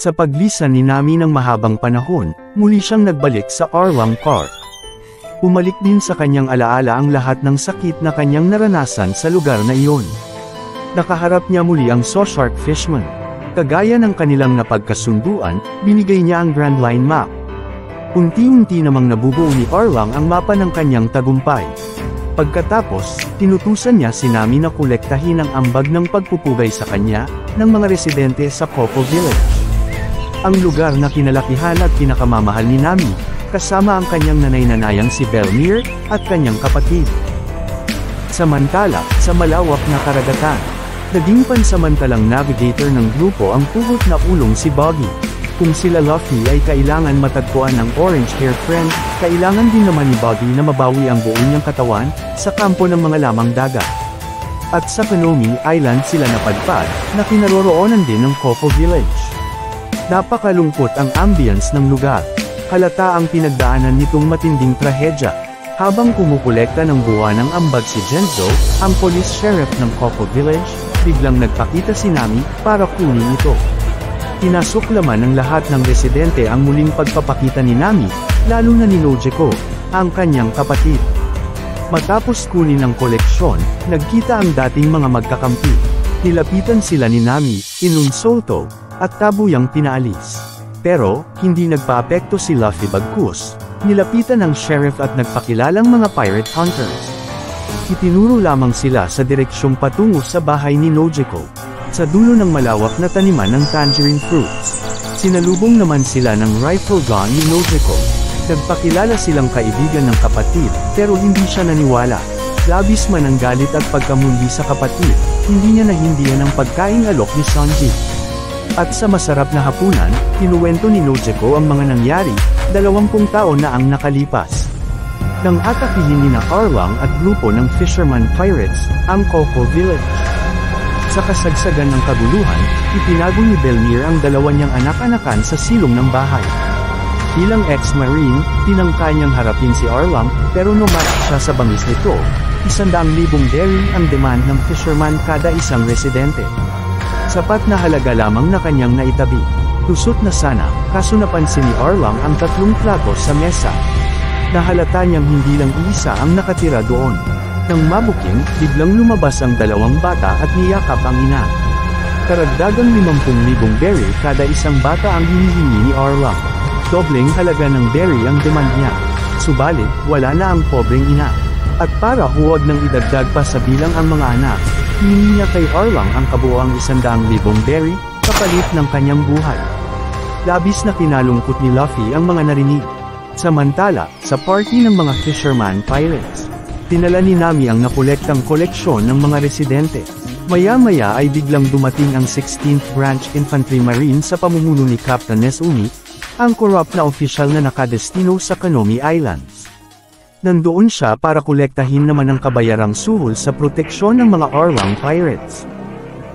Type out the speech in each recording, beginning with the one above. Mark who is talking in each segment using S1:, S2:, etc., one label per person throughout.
S1: Sa paglisan ni Nami ng mahabang panahon, muli siyang nagbalik sa Arlong Park. Umalik din sa kanyang alaala ang lahat ng sakit na kanyang naranasan sa lugar na iyon. Nakaharap niya muli ang Sawshark Fishman. Kagaya ng kanilang napagkasunduan, binigay niya ang Grand Line Map. Unti-unti namang nabubuo ni Arlong ang mapa ng kanyang tagumpay. Pagkatapos, tinutusan niya si Nami na kolektahin ang ambag ng pagpupugay sa kanya, ng mga residente sa Coco Village. Ang lugar na kinalakihan at pinakamamahal ni Nami, kasama ang kanyang nanay-nanayang si Belmir, at kanyang kapatid. Samantala, sa malawak na karagatan, naging pansamantalang navigator ng grupo ang pugot na ulong si Boggy. Kung sila Luffy ay kailangan matagpuan ng orange-haired friend, kailangan din naman ni Boggy na mabawi ang buo niyang katawan, sa kampo ng mga lamang dagat. At sa Konomi Island sila napadpad, na kinaroroonan din ng Coco Village. Napakalungkot ang ambience ng lugar. Halata ang pinagdaanan nitong matinding trahedya. Habang kumukolekta ng buwan ng ambag si Genzo, ang police sheriff ng Coco Village, biglang nagpakita si Nami, para kunin ito. Tinasuklaman ng lahat ng residente ang muling pagpapakita ni Nami, lalo na ni Nojiko, ang kanyang kapatid. Matapos kunin ang koleksyon, nagkita ang dating mga magkakampi. Nilapitan sila ni Nami, inunsulto, at tabuyang pinaalis. Pero, hindi nagpaapekto si Luffy bagkus. Nilapitan ng sheriff at nagpakilalang mga pirate hunters. Itinuro lamang sila sa direksyong patungo sa bahay ni Nojiko. Sa dulo ng malawak na taniman ng tangerine fruits. Sinalubong naman sila ng rifle gun ni Nojiko. Nagpakilala silang kaibigan ng kapatid, pero hindi siya naniwala. Labis man ang galit at pagkamundi sa kapatid, hindi niya nahindihan ang pagkaing alok ni Sanji. At sa masarap na hapunan, kinuwento ni Nojiko ang mga nangyari, 20 taon na ang nakalipas. Nang atakihin ni na Arlong at grupo ng Fisherman Pirates, ang Coco Village. Sa kasagsagan ng kaguluhan, itinago ni Belmir ang dalawa niyang anak-anakan sa silong ng bahay. Bilang ex-marine, tinangka niyang harapin si Arlong, pero numarak siya sa bangis nito. 100,000 berry ang demand ng fisherman kada isang residente. Sapat na halaga lamang na kanyang naitabi. Tusot na sana, kaso napansin ni Arlong ang 3 plato sa mesa. Nahalata niyang hindi lang isa ang nakatira doon. Nang mabuking, biglang lumabas ang 2 bata at niyakap ang ina. Karagdagang 50,000 berry kada isang bata ang hinihingi ni Arlong. Dobleng halaga ng berry ang demand niya. Subalit, wala na ang pobreng ina. At para huwag nang idagdag pa sa bilang ang mga anak, hiningi niya kay Arlong ang kabuoang 100,000 berry, kapalit ng kanyang buhay. Labis na kinalungkot ni Luffy ang mga narinig. Samantala, sa party ng mga Fisherman Pirates, tinala ni Nami ang nakolektang koleksyon ng mga residente. Maya-maya ay biglang dumating ang 16th Branch Infantry Marine sa pamumuno ni Captain Nesumi, ang corrupt na opisyal na nakadestino sa Konomi Islands. Nandoon siya para kolektahin naman ang kabayarang suhol sa proteksyon ng mga Arlong Pirates.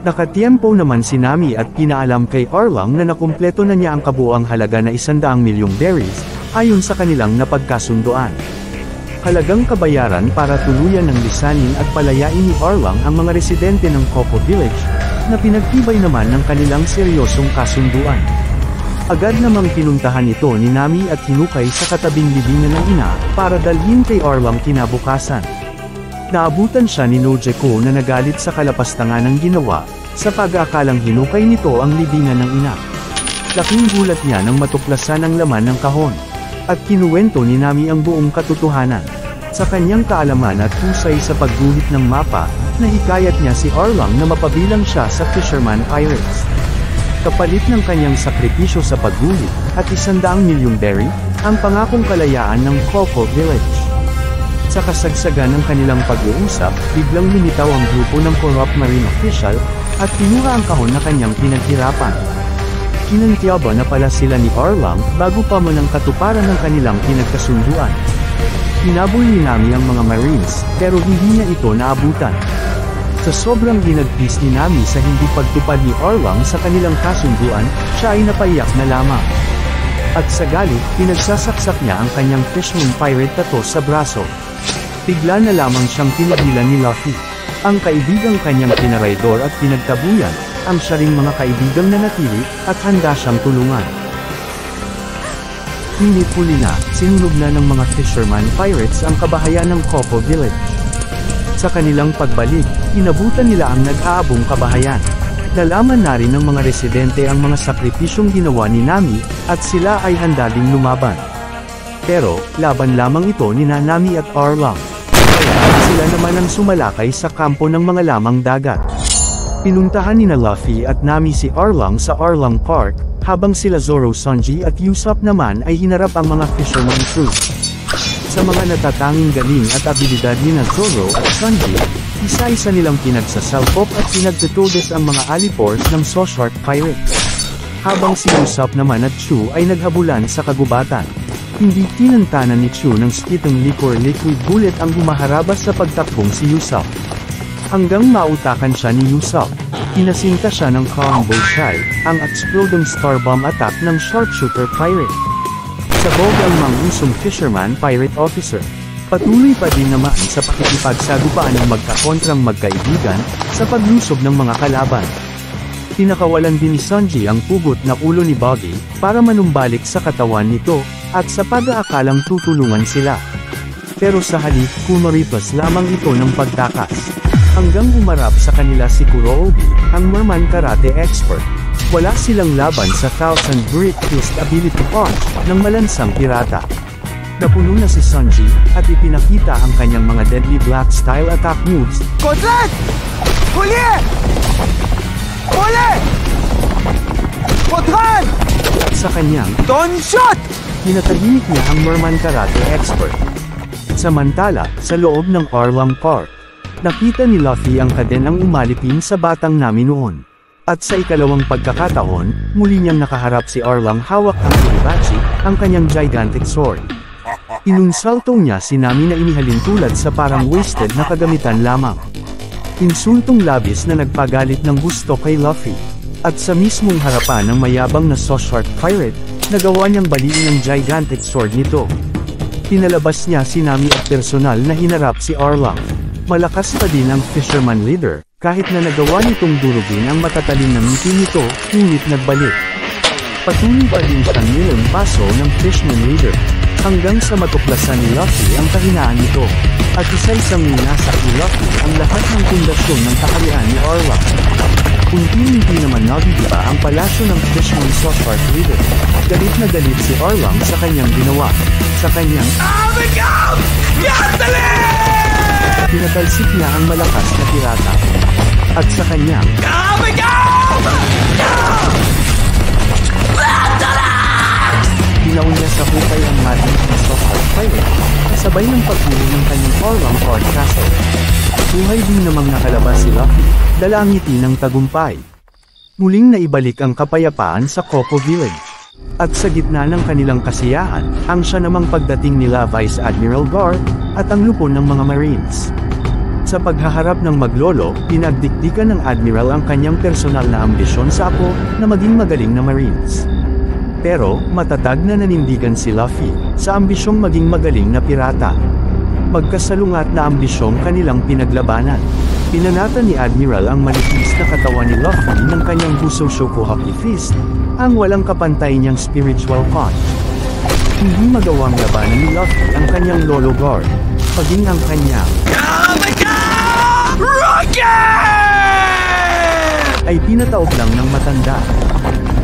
S1: Nakatiempo naman si Nami at pinaalam kay Arlong na nakumpleto na niya ang kabuoang halaga na 100,000 berries, ayon sa kanilang napagkasunduan. Halagang kabayaran para tuluyan ng lisanin at palayain ni Arlong ang mga residente ng Coco Village, na pinagtibay naman ng kanilang seryosong kasunduan. Agad namang pinuntahan ito ni Nami at hinukay sa katabing libingan ng ina, para dalhin kay Arlong kinabukasan. Naabutan siya ni Nojiko na nagalit sa kalapastangan ng ginawa, sa pag-aakalang hinukay nito ang libingan ng ina. Laking gulat niya nang matuklasan ang laman ng kahon. At kinuwento ni Nami ang buong katotohanan. Sa kanyang kaalaman at husay sa pagguhit ng mapa, nahikayat niya si Arlong na mapabilang siya sa Fisherman Pirates. Kapalit ng kanyang sakripisyo sa pagguhit, at 100,000,000 berry, ang pangakong kalayaan ng Coco Village. Sa kasagsagan ng kanilang pag-uusap, biglang lumitaw ang grupo ng corrupt marine official, at kinuha ang kahon na kanyang pinaghirapan. Kinantiaba na pala sila ni Arlong, bago pa man ang katuparan ng kanilang pinagkasunduan. Hinabol ni Nami ang mga Marines, pero hindi niya ito naabutan. Sa sobrang ginagpis ni Nami sa hindi pagtupad ni Arlong sa kanilang kasunduan, siya ay napaiyak na lamang. At sa galit, pinagsasaksak niya ang kanyang Fishman Pirate tattoo sa braso. Bigla na lamang siyang pinagilan ni Luffy. Ang kaibigang kanyang pinaraydor at pinagtabuyan, ang siya ring mga kaibigang nanatili, at handa siyang tulungan. Ngunit huli na, sinunog na ng mga fisherman pirates ang kabahayan ng Copo Village. Sa kanilang pagbalik, inabutan nila ang nag-aabong kabahayan. Nalaman na rin ng mga residente ang mga sakripisyong ginawa ni Nami, at sila ay handa ding lumaban. Pero, laban lamang ito ni Nami at Arlong. Kaya, sila naman ang sumalakay sa kampo ng mga lamang dagat. Pinuntahan ni Luffy at Nami si Arlong sa Arlong Park, habang sila Zoro, Sanji at Usopp naman ay hinarap ang mga fisherman crew. Sa mga natatanging galing at abilidad ni Zoro at Sanji, isa-isa nilang pinagsasalpok at pinagtutudes ang mga alipores ng Soshark Pirates. Habang si Usopp naman at Chu ay naghabulan sa kagubatan. Hindi tinantanan ni Chu ng skitong liquid bullet ang humaharabas sa pagtakbong si Usopp. Hanggang mautakan siya ni Usopp, pinasinta siya ng combo shell, ang exploding star bomb attack ng sharpshooter pirate. Sabog ang mangusong fisherman pirate officer. Patuloy pa din naman sa pakikipagsagupaan ng magkakontrang magkaibigan, sa paglusob ng mga kalaban. Pinakawalan din ni Sanji ang pugot na ulo ni Buggy, para manumbalik sa katawan nito, at sa pag-aakalang tutulungan sila. Pero sa halip, kumaripas lamang ito ng pagtakas. Hanggang umarap sa kanila si Kurobi, ang merman karate expert. Wala silang laban sa Thousand Great Fist Ability Punch, ng malansang pirata. Napuno na si Sanji, at ipinakita ang kanyang mga deadly black style attack moves.
S2: Kotlet! Huli! Huli! Kotran!
S1: At sa kanyang
S2: Don Shot!
S1: pinatahimik niya ang merman karate expert. Samantala, sa loob ng Arlong Park, nakita ni Luffy ang kadenang umalipin sa batang Nami noon. At sa ikalawang pagkakataon, muli niyang nakaharap si Arlong hawak ang Uribachi, ang kanyang gigantic sword. Inunsaltong niya si Nami na inihalin tulad sa parang wasted na kagamitan lamang. Insultong labis na nagpagalit ng gusto kay Luffy. At sa mismong harapan ng mayabang na Soshark Pirate, nagawa niyang baliin ang gigantic sword nito. Pinalabas niya si Nami at personal na hinarap si Arlong. Malakas pa din ang fisherman leader, kahit na nagawa nitong durugin ang matatalim na ngiti nito, ngunit nagbalik. Patuloy pa din siyang nilampaso ng fishman leader, hanggang sa matuklasan ni Luffy ang kahinaan nito, at isa-isang minasa ni Luffy ang lahat ng pundasyon ng kaharian ni Arlong. Unti-unti naman nagigiba ang palasyo ng fishman Soshark leader. Galit na galit si Arlong sa kanyang ginawa. Sa kanyang pinatalsik niya ang malakas na pirata. At sa kanyang pinaon niya sa hukay ang mading na Soshark Pirate, kasabay ng pagbuo ng kanyang Arlong Court Castle. Buhay din namang nakalabas si Luffy, dala ang ngiti ng tagumpay. Muling naibalik ang kapayapaan sa Copo Village. At sa gitna ng kanilang kasiyahan, ang siya namang pagdating nila Vice Admiral Garp, at ang lupon ng mga Marines. Sa paghaharap ng maglolo, pinagdikdikan ng Admiral ang kanyang personal na ambisyon sa Apo, na maging magaling na Marines. Pero, matatag na nanindigan si Luffy, sa ambisyong maging magaling na pirata. Magkasalungat na ambisyong kanilang pinaglabanan. Pinanata ni Admiral ang malipis na katawan ni Luffy ng kanyang Buso Shokuhaki Fist, ang walang kapantay niyang spiritual punch. Hindi magawang labanan ni Luffy ang kanyang Lolo Guard, paging ang kanyang ay pinataob lang ng matanda.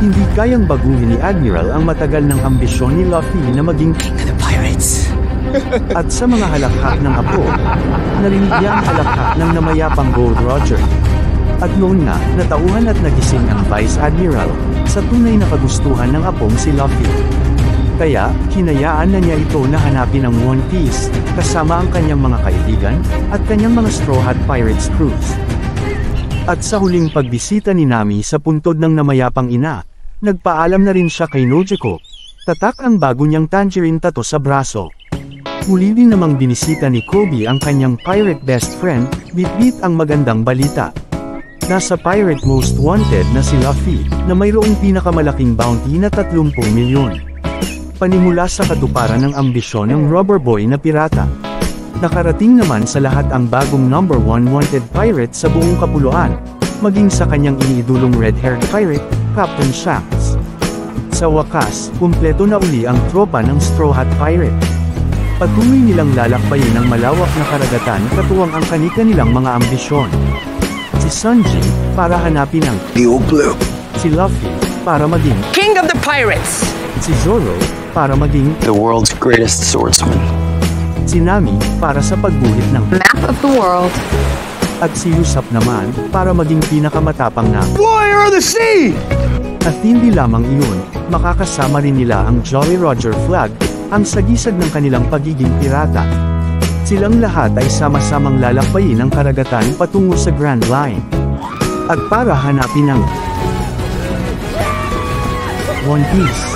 S1: Hindi kayang baguhin ni Admiral ang matagal ng ambisyon ni Luffy na maging King of the Pirates. At sa mga halakhak ng Apo, narinig niya ang halakhak ng namayapang Gold Roger. At noon na, natauhan at nagising ang Vice Admiral, sa tunay na kagustuhan ng Apong si Luffy. Kaya, hinayaan na niya ito na hanapin ang One Piece, kasama ang kanyang mga kaibigan, at kanyang mga Straw Hat Pirates crews. At sa huling pagbisita ni Nami sa puntod ng namayapang ina, nagpaalam na rin siya kay Nojiko. Tatak ang bago niyang tangerine tattoo sa braso. Muli din namang binisita ni Kobe ang kanyang pirate best friend, bitbit ang magandang balita. Nasa Pirate Most Wanted na si Luffy, na mayroong pinakamalaking bounty na 30 milyon. Panimula sa katuparan ng ambisyon ng rubber boy na pirata. Nakarating naman sa lahat ang bagong #1 wanted pirate sa buong kapuluan, maging sa kanyang iniidulong red-haired pirate, Captain Shanks. Sa wakas, kumpleto na uli ang tropa ng Straw Hat Pirate. Patuloy nilang lalakbayin ang malawak na karagatan katuwang ang kani-kanilang mga ambisyon. Si Sanji, para hanapin ang
S2: Steel Blue.
S1: si Luffy, para maging
S3: King of the Pirates!
S1: si Zoro, para maging
S2: The world's greatest swordsman.
S1: si Nami, para sa pagguhit ng
S3: Map of the world.
S1: at si Usopp naman, para maging pinakamatapang na.
S2: Warrior of the Sea!
S1: At hindi lamang iyon, makakasama rin nila ang Jolly Roger Flag, ang sagisag ng kanilang pagiging pirata. Silang lahat ay sama-samang lalakbayin ang karagatan patungo sa Grand Line. At para hanapin ang One Piece.